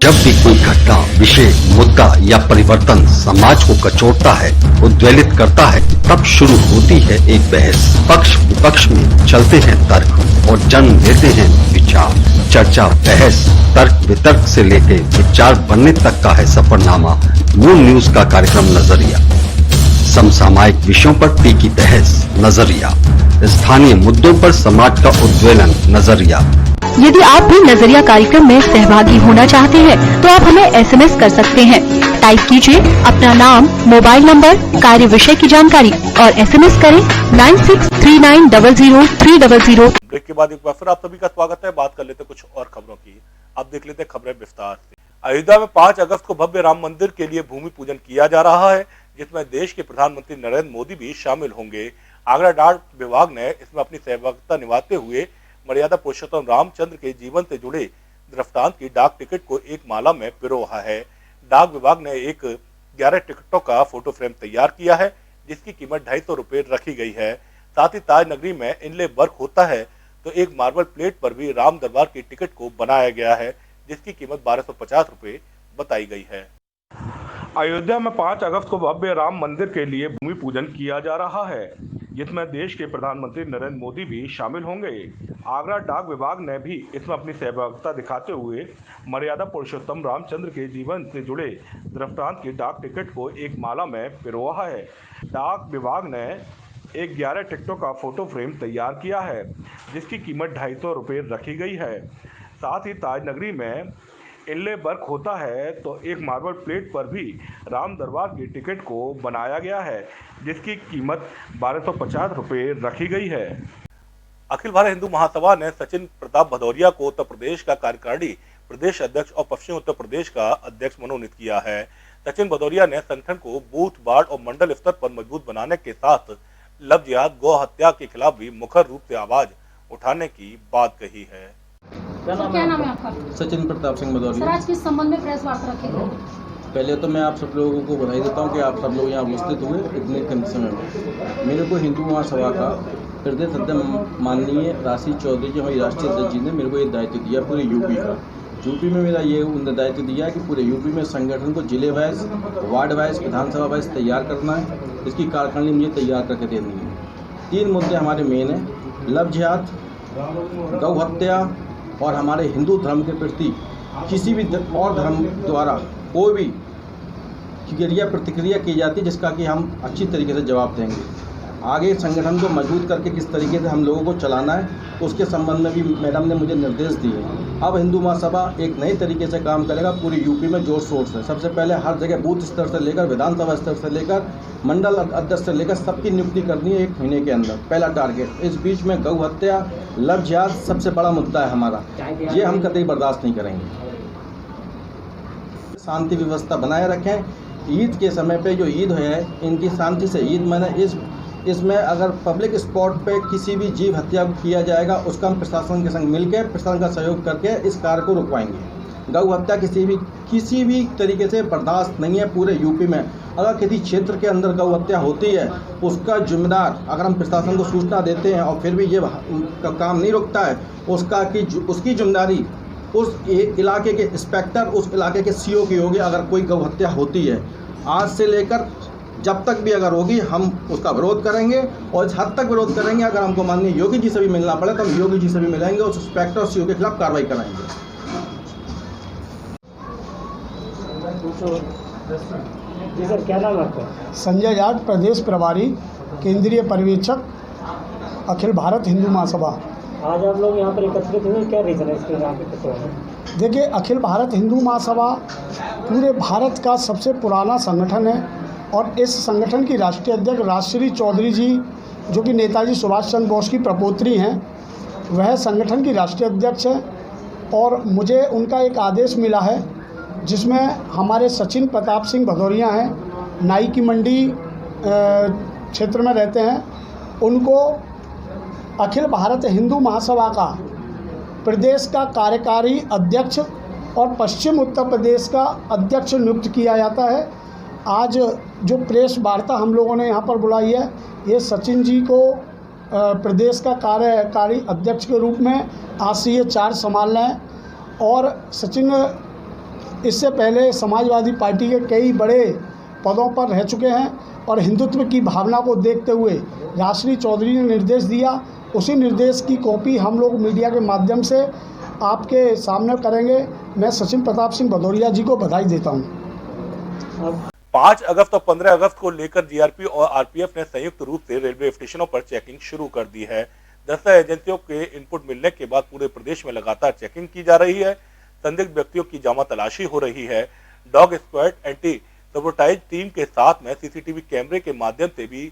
जब भी कोई घटना, विषय, मुद्दा या परिवर्तन समाज को कचोटता है, उद्वेलित करता है, तब शुरू होती है एक बहस। पक्ष विपक्ष में चलते हैं तर्क और जन्म लेते हैं विचार। चर्चा, बहस, तर्क वितर्क से लेके विचार बनने तक का है सफरनामा मूल न्यूज का कार्यक्रम नजरिया। समसामयिक विषयों पर टीकी बहस नजरिया, स्थानीय मुद्दों पर समाज का उद्वेलन नजरिया। यदि आप भी नजरिया कार्यक्रम में सहभागी होना चाहते हैं तो आप हमें एसएमएस कर सकते हैं। टाइप कीजिए अपना नाम, मोबाइल नंबर, कार्य विषय की जानकारी और एसएमएस करें 9639000300। ब्रेक के बाद एक बार फिर आप सभी का स्वागत है। बात कर लेते कुछ और खबरों की। अब देख लेते खबरें विस्तार से। अयोध्या में 5 अगस्त को भव्य राम मंदिर के लिए भूमि पूजन किया जा रहा है, जिसमें देश के प्रधानमंत्री नरेंद्र मोदी भी शामिल होंगे। आगरा डाक विभाग ने इसमें अपनी सहभागिता निभाते हुए मर्यादा पुरुषोत्तम रामचंद्र के जीवन से जुड़े दृष्टांत की डाक टिकट को एक माला में पिरोहा है। डाक विभाग ने 11 टिकटों का फोटो फ्रेम तैयार किया है, जिसकी कीमत 250 रुपए रखी गई है। साथ ही ताज नगरी में इनले वर्क होता है तो एक मार्बल प्लेट पर भी राम दरबार की टिकट को बनाया गया है, जिसकी कीमत 1250 रुपए बताई गई है। अयोध्या में 5 अगस्त को भव्य राम मंदिर के लिए भूमि पूजन किया जा रहा है, जिसमें देश के प्रधानमंत्री नरेंद्र मोदी भी शामिल होंगे। आगरा डाक विभाग ने भी इसमें अपनी सहभागिता दिखाते हुए मर्यादा पुरुषोत्तम रामचंद्र के जीवन से जुड़े दृष्टांत की डाक टिकट को एक माला में पिरोहा है। डाक विभाग ने 11 टिकटों का फोटो फ्रेम तैयार किया है, जिसकी कीमत 250 रुपये रखी गई है। साथ ही ताज नगरी में इनले वर्क होता है तो एक मार्बल प्लेट पर भी राम दरबार की टिकट को बनाया गया है, जिसकी कीमत 1250 रुपये रखी गई है। अखिल भारत हिंदू महासभा ने सचिन प्रताप भदौरिया को उत्तर प्रदेश का कार्यकारिणी प्रदेश अध्यक्ष और पश्चिमी उत्तर प्रदेश का अध्यक्ष मनोनीत किया है। सचिन भदौरिया ने संगठन को बूथ, वार्ड और मंडल स्तर पर मजबूत बनाने के साथ लव जिहाद, गौ हत्या के खिलाफ भी मुखर रूप से आवाज उठाने की बात कही है। क्या नाम है आपका? सचिन प्रताप सिंह भदौरिया। सर, आज किस संबंध में प्रेस वार्ता रखी गई? पहले तो मैं आप सब लोगों को बधाई देता हूं कि आप सब लोग यहाँ उपस्थित हुए इतने कम समय में। मेरे को हिंदू महासभा का प्रदेश अध्यक्ष माननीय राशि चौधरी जी, हमारी राष्ट्रीय अध्यक्ष जी ने मेरे को ये दायित्व दिया पूरे यूपी का। यूपी में मेरा ये उन्होंने दायित्व दिया है कि पूरे यूपी में संगठन को जिले वाइज, वार्ड वाइज, विधानसभा वाइज तैयार करना है। इसकी कार्यकारिणी मुझे तैयार करके देनी है। 3 मुद्दे हमारे मेन हैं: लव जिहाद, गौ हत्या और हमारे हिंदू धर्म के प्रति किसी भी और धर्म द्वारा कोई भी क्रिया प्रतिक्रिया की जाती है, जिसका कि हम अच्छी तरीके से जवाब देंगे। आगे संगठन को मजबूत करके किस तरीके से हम लोगों को चलाना है, उसके संबंध में भी मैडम ने मुझे निर्देश दिए। अब हिंदू महासभा एक नई तरीके से काम करेगा पूरी यूपी में जोर शोर से। सबसे पहले हर जगह बूथ स्तर से लेकर विधानसभा स्तर से लेकर मंडल अध्यक्ष से लेकर सबकी नियुक्ति करनी है 1 महीने के अंदर, पहला टारगेट। इस बीच में गौ हत्या, लव जिहाद सबसे बड़ा मुद्दा है हमारा, ये हम कतई बर्दाश्त नहीं करेंगे। शांति व्यवस्था बनाए रखें। ईद के समय पे जो ईद है, इनकी शांति से ईद मनाए। इसमें अगर पब्लिक स्पॉट पे किसी भी जीव हत्या किया जाएगा, उसका हम प्रशासन के संग मिलकर, प्रशासन का सहयोग करके इस कार्य को रुकवाएंगे। गौ हत्या किसी भी तरीके से बर्दाश्त नहीं है पूरे यूपी में। अगर किसी क्षेत्र के अंदर गौ हत्या होती है, उसका जिम्मेदार अगर हम प्रशासन को सूचना देते हैं और फिर भी ये काम नहीं रुकता है, उसकी जिम्मेदारी उस इलाके के इंस्पेक्टर, उस इलाके के सीओ की होगी। अगर कोई गौ हत्या होती है, आज से लेकर जब तक भी अगर होगी, हम उसका विरोध करेंगे और इस हद तक विरोध करेंगे, अगर हमको माननीय योगी जी से भी मिलना पड़े तो हम योगी जी से भी मिलेंगे, उस इंस्पेक्टर सीओ के खिलाफ कार्रवाई कराएंगे। जी सर, क्या नाम है आपका? संजय जाट, प्रदेश प्रभारी, केंद्रीय पर्यवेक्षक, अखिल भारत हिंदू महासभा। आज आप लोग यहाँ पर एकत्रित हुए, क्या रीज़न है इसके यहाँ पे? देखिए, अखिल भारत हिंदू महासभा पूरे भारत का सबसे पुराना संगठन है और इस संगठन की राष्ट्रीय अध्यक्ष राजश्री चौधरी जी, जो कि नेताजी सुभाष चंद्र बोस की प्रपोत्री हैं, वह संगठन की राष्ट्रीय अध्यक्ष हैं। और मुझे उनका एक आदेश मिला है जिसमें हमारे सचिन प्रताप सिंह भदौरिया हैं, नाई की मंडी क्षेत्र में रहते हैं, उनको अखिल भारत हिंदू महासभा का प्रदेश का कार्यकारी अध्यक्ष और पश्चिम उत्तर प्रदेश का अध्यक्ष नियुक्त किया जाता है। आज जो प्रेस वार्ता हम लोगों ने यहाँ पर बुलाई है, ये सचिन जी को प्रदेश का कार्यकारी अध्यक्ष के रूप में आज से ये 4 संभाल रहे हैं। और सचिन इससे पहले समाजवादी पार्टी के कई बड़े पदों पर रह चुके हैं और हिंदुत्व की भावना को देखते हुए राजश्री चौधरी ने निर्देश दिया, उसी निर्देश की कॉपी हम लोग मीडिया के माध्यम से आपके सामने करेंगे। मैं सचिन प्रताप सिंह भदौरिया जी को बधाई देता हूँ। 5 अगस्त और 15 अगस्त को लेकर जीआरपी और आरपीएफ ने संयुक्त रूप से रेलवे स्टेशनों पर चेकिंग शुरू कर दी है। 10 एजेंसियों के इनपुट मिलने के बाद पूरे प्रदेश में लगातार चेकिंग की जा रही है। संदिग्ध व्यक्तियों की जामा तलाशी हो रही है। डॉग स्क्वाड, एंटी सबोटाइज टीम के साथ में सीसीटीवी कैमरे के माध्यम से भी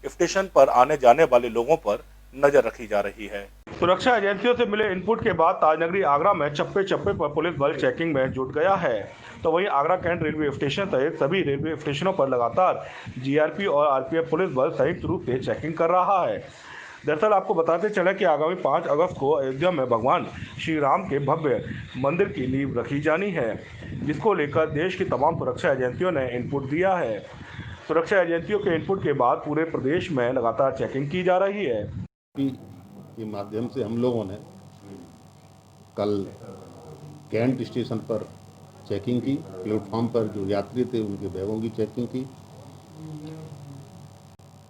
स्टेशन पर आने जाने वाले लोगों पर नजर रखी जा रही है। सुरक्षा एजेंसियों से मिले इनपुट के बाद ताजनगरी आगरा में चप्पे चप्पे पर पुलिस बल चेकिंग में जुट गया है। तो वहीं आगरा कैंट रेलवे स्टेशन सहित सभी रेलवे स्टेशनों पर लगातार जीआरपी और आरपीएफ पुलिस बल संयुक्त रूप से चेकिंग कर रहा है। दरअसल आपको बताते चले कि आगामी 5 अगस्त को अयोध्या में भगवान श्री राम के भव्य मंदिर की नींव रखी जानी है, जिसको लेकर देश की तमाम सुरक्षा एजेंसियों ने इनपुट दिया है। सुरक्षा एजेंसियों के इनपुट के बाद पूरे प्रदेश में लगातार चेकिंग की जा रही है। के माध्यम से हम लोगों ने कल कैंट स्टेशन पर चेकिंग की, प्लेटफॉर्म पर जो यात्री थे उनके बैगों की चेकिंग की।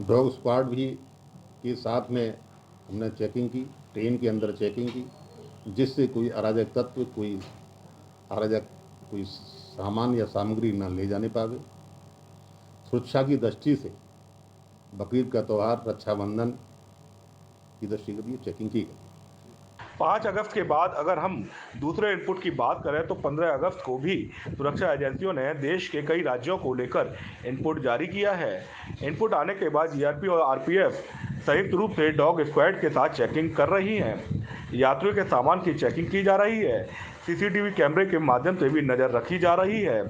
डॉग स्क्वाड भी के साथ में हमने चेकिंग की, ट्रेन के अंदर चेकिंग की, जिससे कोई अराजक तत्व, कोई सामान या सामग्री न ले जाने पावे। सुरक्षा की दृष्टि से बकरीद का त्यौहार, रक्षाबंधन की दृष्टि से चेकिंग की गई। 5 अगस्त के बाद अगर हम दूसरे इनपुट की बात करें तो 15 अगस्त को भी सुरक्षा एजेंसियों ने देश के कई राज्यों को लेकर इनपुट जारी किया है। इनपुट आने के बाद जीआरपी और आरपीएफ संयुक्त रूप से डॉग स्क्वाड के साथ चेकिंग कर रही हैं। यात्रियों के सामान की चेकिंग की जा रही है। सीसीटीवी कैमरे के माध्यम से भी नज़र रखी जा रही है।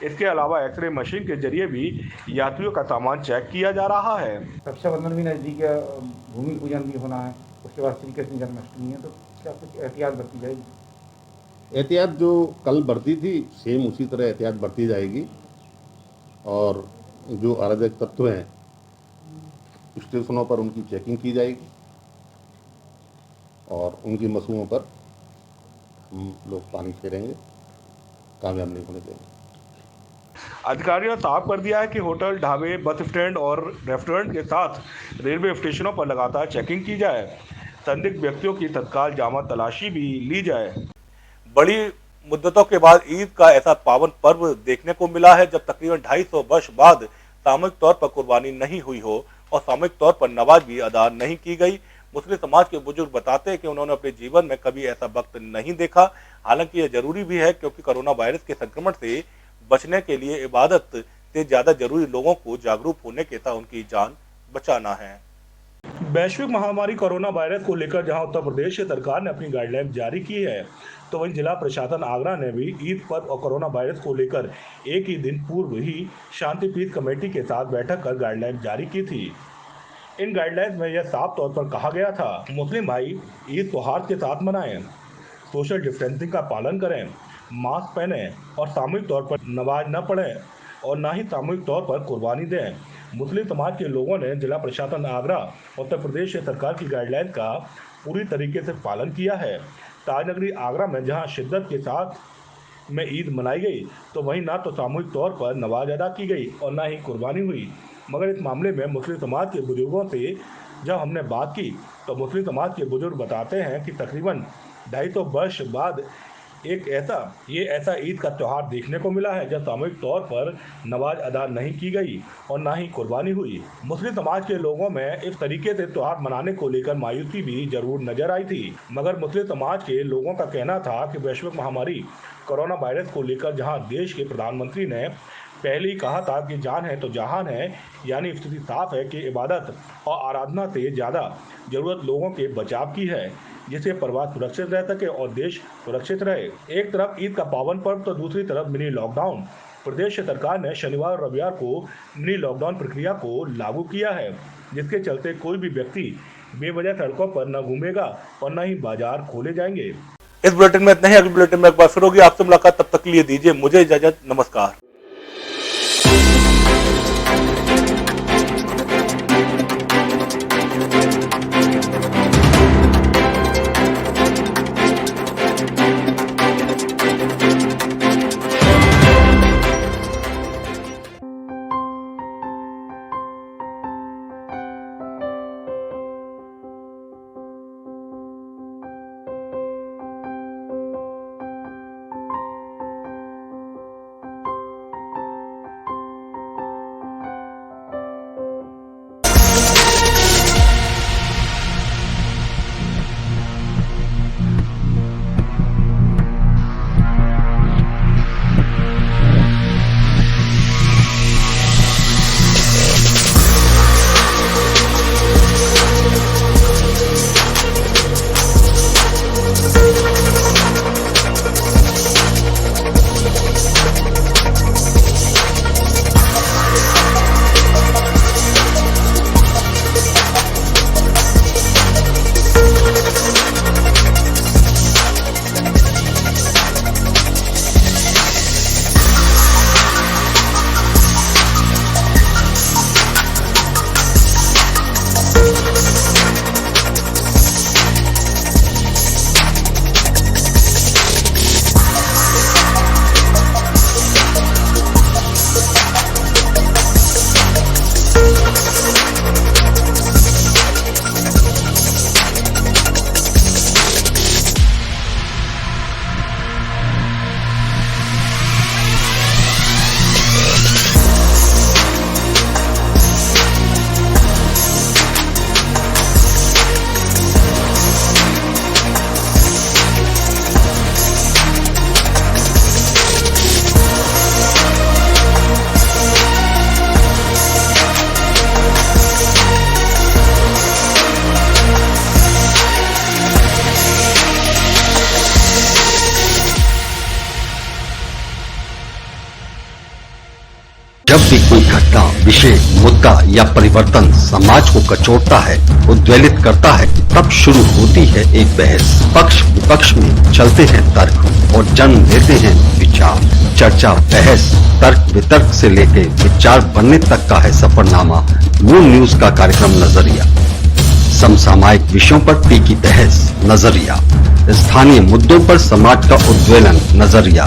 इसके अलावा एक्सरे मशीन के जरिए भी यात्रियों का सामान चेक किया जा रहा है। रक्षाबंधन भी नज़दीक है, भूमि पूजन भी होना है, उसके बाद श्री कृष्ण जन्माष्टमी है, तो क्या कुछ एहतियात बरती जाएगी? एहतियात जो कल बरती थी सेम उसी तरह एहतियात बरती जाएगी और जो अराजक तत्व हैं स्टेशनों पर उनकी चेकिंग की जाएगी और उनकी मसूओं पर हम लोग पानी फेरेंगे, कामयाब नहीं होने देंगे। अधिकारियों ने साफ कर दिया है कि होटल, ढाबे, बस स्टैंड और रेस्टोरेंट के साथ रेलवे स्टेशनों पर लगातार चेकिंग की जाए। संदिग्ध व्यक्तियों की तत्काल जामा तलाशी भी ली जाए। बड़ी मुद्दतों के बाद ईद का ऐसा पावन पर्व देखने को मिला है जब तकरीबन 250 वर्ष बाद सामूहिक तौर पर कुर्बानी नहीं हुई हो और सामूहिक तौर पर नमाज भी अदा नहीं की गई। मुस्लिम समाज के बुजुर्ग बताते हैं कि उन्होंने अपने जीवन में कभी ऐसा वक्त नहीं देखा। हालांकि यह जरूरी भी है क्योंकि कोरोना वायरस के संक्रमण से बचने के लिए इबादत से ज्यादा जरूरी लोगों को जागरूक होने के साथ उनकी जान बचाना है। वैश्विक महामारी कोरोना वायरस को लेकर जहां उत्तर प्रदेश सरकार ने अपनी गाइडलाइन जारी की है, तो वहीं जिला प्रशासन आगरा ने भी ईद पर्व और कोरोना वायरस को लेकर एक ही दिन पूर्व ही शांतिपीठ कमेटी के साथ बैठक कर गाइडलाइन जारी की थी। इन गाइडलाइंस में यह साफ तौर पर कहा गया था, मुस्लिम भाई ईद सौहार्द के साथ मनाएं, सोशल डिस्टेंसिंग का पालन करें, मास्क पहने और सामूहिक तौर पर नमाज न पढ़ें और न ही सामूहिक तौर पर कुर्बानी दें। मुस्लिम समाज के लोगों ने जिला प्रशासन आगरा उत्तर प्रदेश सरकार की गाइडलाइन का पूरी तरीके से पालन किया है। ताजनगरी आगरा में जहां शिद्दत के साथ में ईद मनाई गई, तो वहीं ना तो सामूहिक तौर पर नमाज अदा की गई और ना ही कुर्बानी हुई। मगर इस मामले में मुस्लिम समाज के बुजुर्गों से जब हमने बात की तो मुस्लिम समाज के बुजुर्ग बताते हैं कि तकरीबन 250 वर्ष बाद एक ऐसा ईद का त्यौहार देखने को मिला है जब सामूहिक तौर पर नमाज अदा नहीं की गई और ना ही कुर्बानी हुई। मुस्लिम समाज के लोगों में इस तरीके से त्यौहार मनाने को लेकर मायूसी भी जरूर नजर आई थी। मगर मुस्लिम समाज के लोगों का कहना था कि वैश्विक महामारी कोरोना वायरस को लेकर जहां देश के प्रधानमंत्री ने पहले ही कहा था कि जान है तो जहान है, यानी स्थिति साफ है कि इबादत और आराधना से ज़्यादा ज़रूरत लोगों के बचाव की है, जिससे परिवार सुरक्षित रह सके और देश सुरक्षित रहे। एक तरफ ईद का पावन पर्व तो दूसरी तरफ मिनी लॉकडाउन। प्रदेश सरकार ने शनिवार और रविवार को मिनी लॉकडाउन प्रक्रिया को लागू किया है, जिसके चलते कोई भी व्यक्ति बेवजह सड़कों पर न घूमेगा और न ही बाजार खोले जाएंगे। इस बुलेटिन में इतना ही। अगले बुलेटिन में एक बार फिर होगी आपसे मुलाकात, तब तक के लिए दीजिए मुझे इजाजत। नमस्कार। जब भी कोई घटना, विषय, मुद्दा या परिवर्तन समाज को कचोटता है, उद्वेलित करता है, तब शुरू होती है एक बहस। पक्ष विपक्ष में चलते हैं तर्क और जन्म लेते हैं विचार। चर्चा, बहस, तर्क वितर्क से लेकर विचार बनने तक का है सफरनामा मून न्यूज का कार्यक्रम नजरिया। समसामयिक विषयों पर तीखी बहस, नजरिया। स्थानीय मुद्दों पर समाज का उद्वेलन, नजरिया।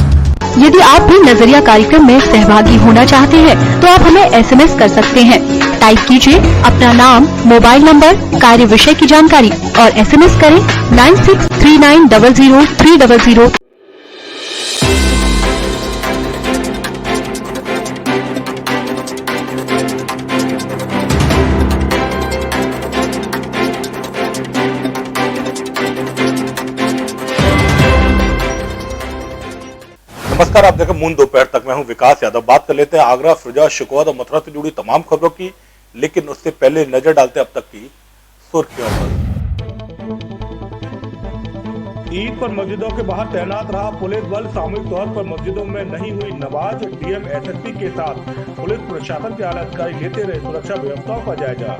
यदि आप भी नजरिया कार्यक्रम में सहभागी होना चाहते हैं तो आप हमें एसएमएस कर सकते हैं। टाइप कीजिए अपना नाम, मोबाइल नंबर, कार्य विषय की जानकारी और एसएमएस करें 9639000300। नमस्कार, आप देखें मून दोपहर तक। मैं हूं विकास यादव। बात कर लेते हैं आगरा, फिरोजाबाद, शिकोहात और मथुरा से जुड़ी तमाम खबरों की, लेकिन उससे पहले नजर डालते हैं अब तक की सुर्खियों पर। ईद पर मस्जिदों के बाहर तैनात रहा पुलिस बल। सामूहिक तौर पर मस्जिदों में नहीं हुई नमाज। डीएम एसएसपी के साथ पुलिस प्रशासन के आला अधिकारी लेते रहे सुरक्षा व्यवस्थाओं का जायजा।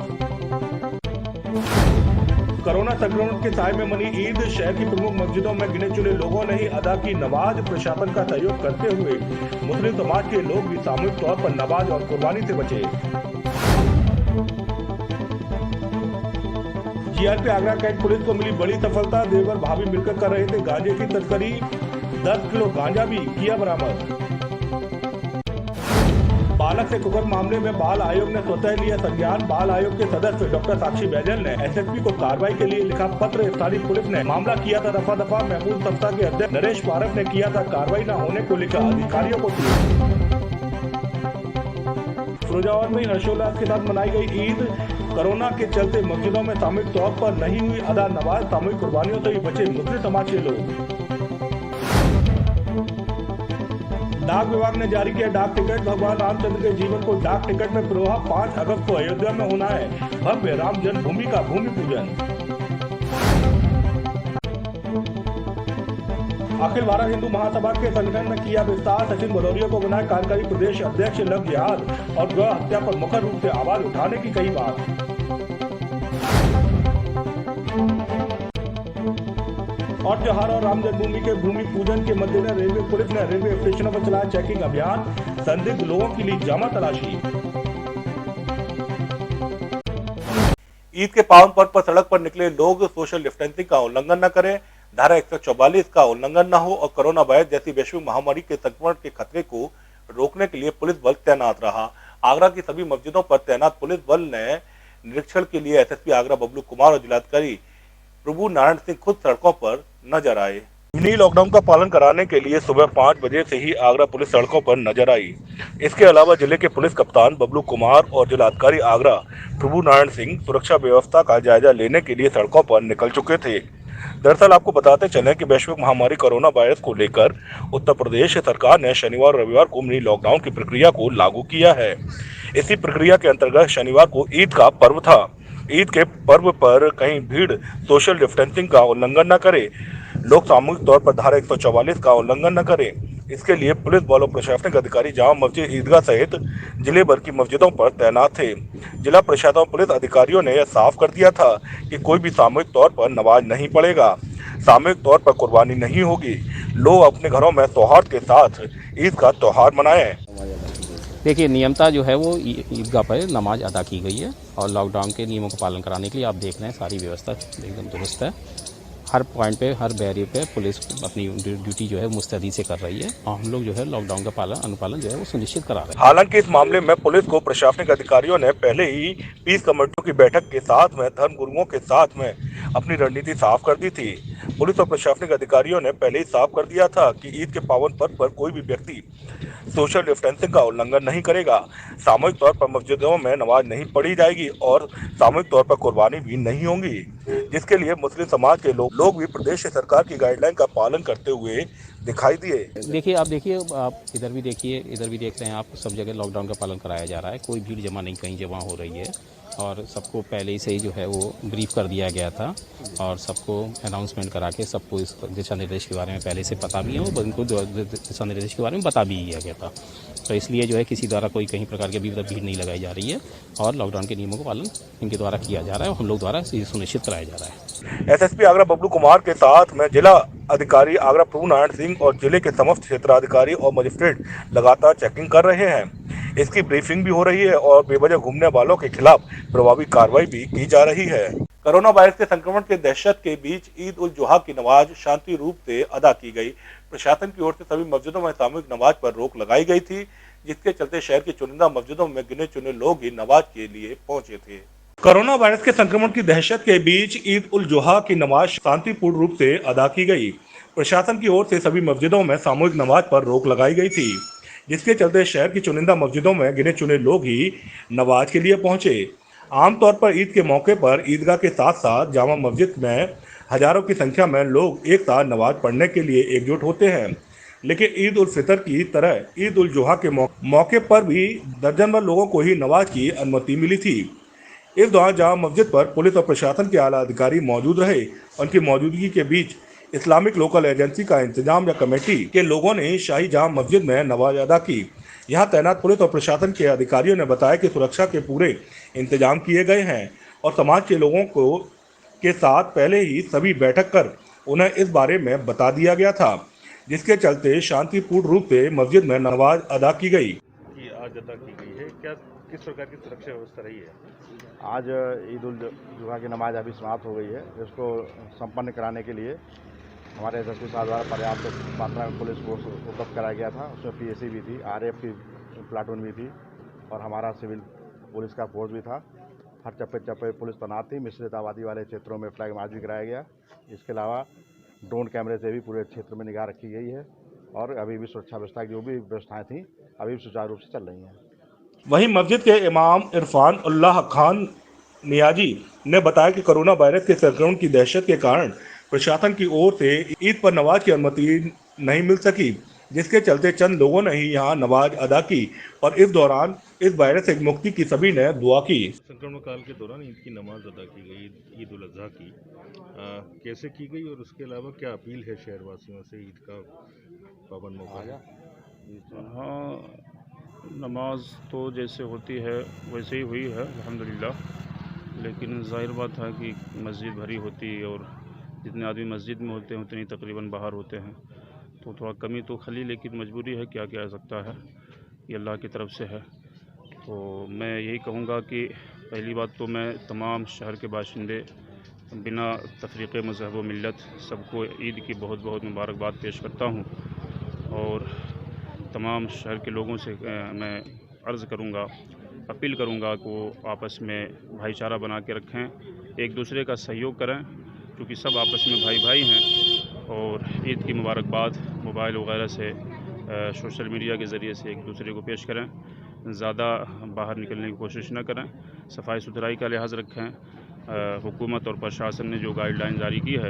कोरोना संक्रमण के साए में मनी ईद। शहर की प्रमुख मस्जिदों में गिने चुने लोगों ने ही अदा की नमाज। प्रशासन का सहयोग करते हुए मुस्लिम समाज के लोग भी सामूहिक तौर पर नमाज और कुर्बानी से बचे। जीआरपी आगरा कैंट पुलिस को मिली बड़ी सफलता। देवर भाभी मिलकर कर रहे थे गांजे की तस्करी। 10 किलो गांजा भी किया बरामद। बालक से कुकर मामले में बाल आयोग ने स्वतः लिया संज्ञान। बाल आयोग के सदस्य डॉक्टर साक्षी बैजल ने एसएसपी को कार्रवाई के लिए लिखा पत्र। स्थानीय पुलिस ने मामला किया था रफा दफा। महमूद संस्था के अध्यक्ष नरेश पारख ने किया था कार्रवाई न होने को लिखा अधिकारियों को। फिरोजाबाद में हर्षोल्लास के साथ मनाई गई ईद। कोरोना के चलते मस्जिदों में सामूहिक तौर पर नहीं हुई अदा नमाज। सामूहिक कुर्बानियों से ही बचे मुस्लिम समाज के लोग। डाक विभाग ने जारी किया डाक टिकट। भगवान रामचंद्र के जीवन को डाक टिकट में पिरोहा। 5 अगस्त को अयोध्या में होना है भव्य राम जन्मभूमि का भूमि पूजन। अखिल भारत हिंदू महासभा के संगठन में किया विस्तार। सचिन भदौरिया को बनाया कार्यकारी प्रदेश अध्यक्ष। लव जिहाद और गौ हत्या पर मुखर रूप से आवाज उठाने की कही बात। और त्योहार और राम जन्मभूमि के भूमि पूजन के मद्देनजर रेलवे पुलिस ने रेलवे स्टेशनों पर चलाया चेकिंग अभियान। संदिग्ध लोगों के लिए जामा तलाशी। ईद के पावन पर्व पर सड़क पर निकले लोग सोशल डिस्टेंसिंग का उल्लंघन न करें, धारा 144 का उल्लंघन न हो और कोरोना वायरस जैसी वैश्विक महामारी के संक्रमण के खतरे को रोकने के लिए पुलिस बल तैनात रहा। आगरा की सभी मस्जिदों पर तैनात पुलिस बल ने निरीक्षण के लिए एसएसपी आगरा बबलू कुमार और जिलाधिकारी प्रभु नारायण सिंह खुद सड़कों पर नजर आए। मिनी लॉकडाउन का पालन कराने के लिए सुबह 5 बजे से ही आगरा पुलिस सड़कों पर नजर आई। इसके अलावा जिले के पुलिस कप्तान बबलू कुमार और जिलाधिकारी आगरा प्रभु नारायण सिंह सुरक्षा व्यवस्था का जायजा लेने के लिए सड़कों पर निकल चुके थे। दरअसल आपको बताते चलें कि वैश्विक महामारी कोरोना वायरस को लेकर उत्तर प्रदेश सरकार ने शनिवार और रविवार को मिनी लॉकडाउन की प्रक्रिया को लागू किया है। इसी प्रक्रिया के अंतर्गत शनिवार को ईद का पर्व था। ईद के पर्व पर कहीं भीड़, सोशल डिस्टेंसिंग का उल्लंघन न करे, लोग सामूहिक तौर पर धारा 144 का उल्लंघन न करें। इसके लिए पुलिस बल और प्रशासनिक अधिकारी जामा मस्जिद, ईदगाह सहित जिले भर की मस्जिदों पर तैनात थे। जिला प्रशासन और पुलिस अधिकारियों ने यह साफ कर दिया था कि कोई भी सामूहिक तौर पर नमाज नहीं पढ़ेगा, सामूहिक तौर पर कुर्बानी नहीं होगी। लोग अपने घरों में सौहार्द के साथ ईद का त्योहार मनाएं। देखिए, नियमता जो है वो ईदगाह पर नमाज अदा की गई है और लॉकडाउन के नियमों का पालन कराने के लिए आप देख रहे हैं सारी व्यवस्था एकदम दुरुस्त है। हर पॉइंट पे, हर बैरियर पे पुलिस अपनी ड्यूटी जो है मुस्तैदी से कर रही है और हम लोग जो है लॉकडाउन का अनुपालन जो है वो सुनिश्चित करा रहे हैं। हालांकि इस मामले में पुलिस को प्रशासनिक अधिकारियों ने पहले ही पीस कमेटियों की बैठक के साथ में धर्म गुरुओं के साथ में अपनी रणनीति साफ कर दी थी। पुलिस और प्रशासनिक अधिकारियों ने पहले ही साफ कर दिया था कि ईद के पावन पर्व पर कोई भी व्यक्ति सोशल डिस्टेंसिंग का उल्लंघन नहीं करेगा, सामूहिक तौर पर मस्जिदों में नमाज नहीं पढ़ी जाएगी और सामूहिक तौर पर कुर्बानी भी नहीं होगी, जिसके लिए मुस्लिम समाज के लोग भी प्रदेश सरकार की गाइडलाइन का पालन करते हुए दिखाई दिए। देखिए, आप इधर भी देखिए, इधर भी देख रहे हैं आप, सब जगह लॉकडाउन का पालन कराया जा रहा है। कोई भीड़ जमा नहीं कहीं जमा हो रही है और सबको पहले ही से ही जो है वो ब्रीफ कर दिया गया था और सबको अनाउंसमेंट करा के सबको इस दिशा निर्देश के बारे में पहले से पता भी है और उनको दिशा निर्देश के बारे में बता भी दिया गया था। तो इसलिए जो है किसी द्वारा कोई कहीं प्रकार की अभी तक भीड़ नहीं लगाई जा रही है और लॉकडाउन के नियमों का पालन इनके द्वारा किया जा रहा है और हम लोग द्वारा इसे सुनिश्चित कराया जा रहा है। एसएसपी आगरा बबलू कुमार के साथ में जिला अधिकारी आगरा प्रभु नारायण सिंह और जिले के समस्त क्षेत्राधिकारी और मजिस्ट्रेट लगातार चेकिंग कर रहे हैं। इसकी ब्रीफिंग भी हो रही है और बेवजह घूमने वालों के खिलाफ प्रभावी कार्रवाई भी की जा रही है। कोरोना वायरस के संक्रमण के दहशत के बीच ईद उल जुहा की नमाज शांति रूप से अदा की गई। प्रशासन की ओर से सभी मस्जिदों में सामूहिक नमाज पर रोक लगाई गई थी, जिसके चलते शहर की चुनिंदा मस्जिदों में गिने चुने लोग ही नमाज के लिए पहुंचे थे। कोरोना वायरस के संक्रमण की दहशत के बीच ईद उल जुहा की नमाज शांतिपूर्ण रूप से अदा की गई। प्रशासन की ओर से सभी मस्जिदों में सामूहिक नमाज पर रोक लगाई गई थी, जिसके चलते शहर की चुनिंदा मस्जिदों में गिने चुने लोग ही नमाज के लिए पहुंचे। आमतौर पर ईद के मौके पर ईदगाह के साथ साथ जामा मस्जिद में हजारों की संख्या में लोग एक साथ नमाज पढ़ने के लिए एकजुट होते हैं, लेकिन ईद उल फितर की तरह ईद उल जुहा के मौके पर भी दर्जन भर लोगों को ही नमाज की अनुमति मिली थी। इस दौरान जामा मस्जिद पर पुलिस और प्रशासन के आला अधिकारी मौजूद रहे। उनकी मौजूदगी के बीच इस्लामिक लोकल एजेंसी का इंतजाम या कमेटी के लोगों ने शाही जामा मस्जिद में नमाज अदा की। यहाँ तैनात पुलिस और प्रशासन के अधिकारियों ने बताया कि सुरक्षा के पूरे इंतजाम किए गए हैं और समाज के लोगों को के साथ पहले ही सभी बैठक कर उन्हें इस बारे में बता दिया गया था, जिसके चलते शांतिपूर्ण रूप से मस्जिद में नमाज अदा की गई। आज अदा की गई है, क्या किस प्रकार की सुरक्षा व्यवस्था रही है? आज ईद उल जुहा की नमाज अभी समाप्त हो गई है। इसको संपन्न कराने के लिए हमारे एसएसपी साहब द्वारा पर्याप्त मात्रा में पुलिस फोर्स उपलब्ध कराया गया था। उसमें पीएसी भी थी, आरएएफ की प्लाटून भी थी और हमारा सिविल पुलिस का फोर्स भी था। हर चप्पे चप्पे पुलिस तैनात थी। मिश्रित आबादी वाले क्षेत्रों में फ्लैग मार्च भी कराया गया। इसके अलावा ड्रोन कैमरे से भी पूरे क्षेत्र में निगाह रखी गई है और अभी भी सुरक्षा व्यवस्था की जो भी व्यवस्थाएं थी अभी भी सुचारू रूप से चल रही हैं। वहीं मस्जिद के इमाम इरफान उल्लाह खान नियाजी ने बताया कि कोरोना वायरस के संक्रमण की दहशत के कारण प्रशासन की ओर से ईद पर नमाज की अनुमति नहीं मिल सकी, जिसके चलते चंद लोगों ने ही यहाँ नमाज अदा की और इस दौरान इस वायरस से मुक्ति की सभी ने दुआ की। संक्रमण काल के दौरान ईद की नमाज अदा की गई, ईद उल अजहा की कैसे की गई और उसके अलावा क्या अपील है शहरवासियों से ईद का पावन मौका है? हाँ, नमाज तो जैसे होती है वैसे ही हुई है अल्हम्दुलिल्लाह, लेकिन जाहिर बात है कि मस्जिद भरी होती है और जितने आदमी मस्जिद में होते हैं उतने तकरीबन बाहर होते हैं, तो थोड़ा कमी तो खली, लेकिन मजबूरी है, क्या किया जा सकता है, ये अल्लाह की तरफ से है। तो मैं यही कहूँगा कि पहली बात तो मैं तमाम शहर के बाशिंदे बिना तफरीक़े मज़हब व मिल्लत सबको ईद की बहुत बहुत मुबारकबाद पेश करता हूँ और तमाम शहर के लोगों से मैं अर्ज़ करूँगा, अपील करूँगा कि वो आपस में भाईचारा बना के रखें, एक दूसरे का सहयोग करें, क्योंकि सब आपस में भाई भाई हैं। और ईद की मुबारकबाद मोबाइल वगैरह से सोशल मीडिया के ज़रिए से एक दूसरे को पेश करें, ज़्यादा बाहर निकलने की कोशिश न करें, सफाई सुथराई का लिहाज रखें। हुकूमत और प्रशासन ने जो गाइडलाइन जारी की है